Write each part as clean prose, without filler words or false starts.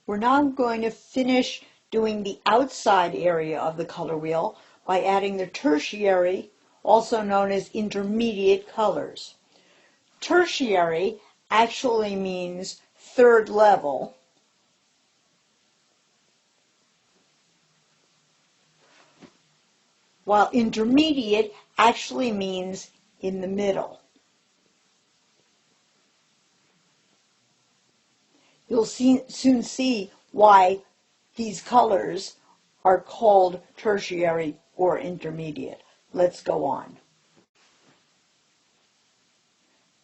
We're now going to finish doing the outside area of the color wheel by adding the tertiary, also known as intermediate colors. Tertiary actually means third level, while intermediate actually means in the middle. You'll soon see why these colors are called tertiary or intermediate. Let's go on.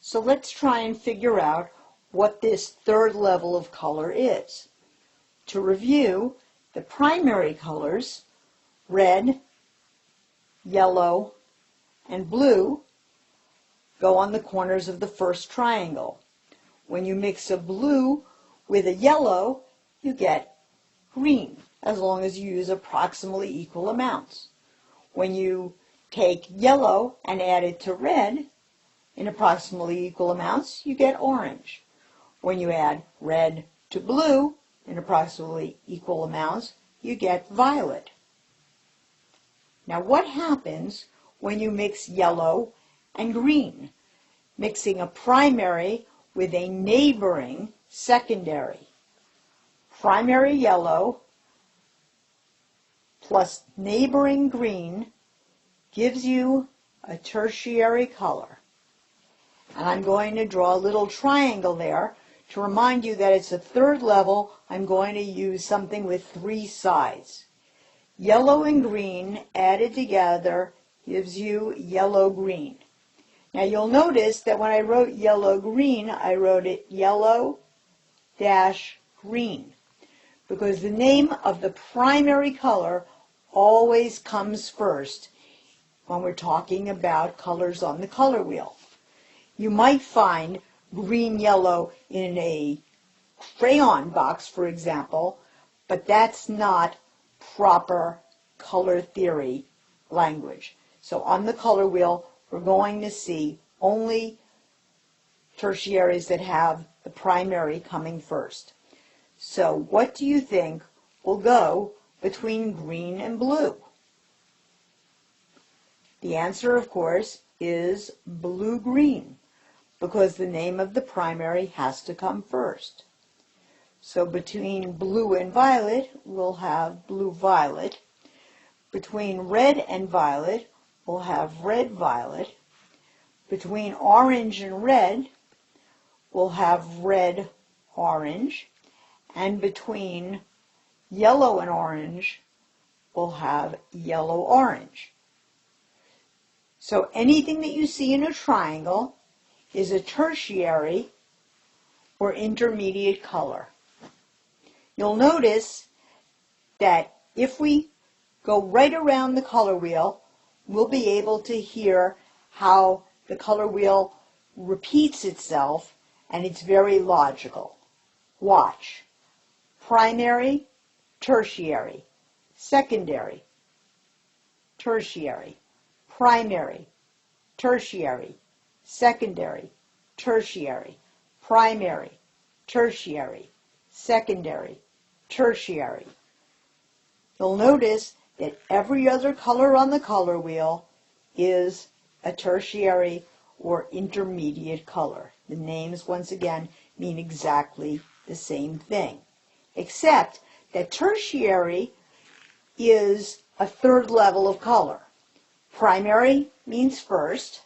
So let's try and figure out what this third level of color is. To review, the primary colors, red, yellow, and blue, go on the corners of the first triangle. When you mix a blue with a yellow, you get green, as long as you use approximately equal amounts. When you take yellow and add it to red in approximately equal amounts, you get orange. When you add red to blue in approximately equal amounts, you get violet. Now, what happens when you mix yellow and green? Mixing a primary with a neighboring secondary. Primary yellow plus neighboring green gives you a tertiary color. And I'm going to draw a little triangle there to remind you that it's a third level. I'm going to use something with three sides. Yellow and green added together gives you yellow-green. Now you'll notice that when I wrote yellow-green, I wrote it yellow-green, because the name of the primary color always comes first when we're talking about colors on the color wheel. You might find green-yellow in a crayon box, for example, but that's not proper color theory language. So on the color wheel, we're going to see only tertiaries that have the primary coming first. So what do you think will go between green and blue? The answer, of course, is blue-green, because the name of the primary has to come first. So between blue and violet, we'll have blue-violet. Between red and violet, we'll have red-violet. Between orange and red, we'll have red-orange. And between yellow and orange, we'll have yellow-orange. So anything that you see in a triangle is a tertiary or intermediate color. You'll notice that if we go right around the color wheel, we'll be able to hear how the color wheel repeats itself, and it's very logical. Watch. Primary, tertiary, secondary, tertiary, primary, tertiary, secondary, tertiary, primary, tertiary, secondary, tertiary. You'll notice that every other color on the color wheel is a tertiary or intermediate color. The names, once again, mean exactly the same thing, except that tertiary is a third level of color. Primary means first.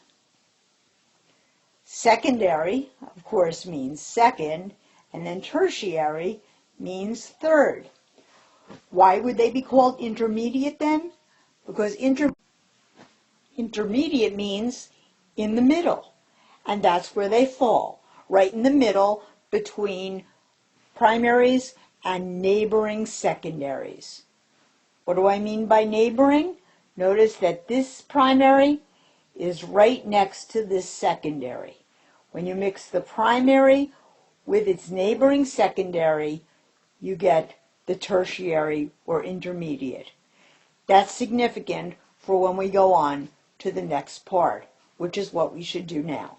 Secondary, of course, means second. And then tertiary means third. Why would they be called intermediate then? Because intermediate means in the middle. And that's where they fall, right in the middle between primaries and neighboring secondaries. What do I mean by neighboring? Notice that this primary is right next to this secondary. When you mix the primary with its neighboring secondary, you get the tertiary or intermediate. That's significant for when we go on to the next part, which is what we should do now.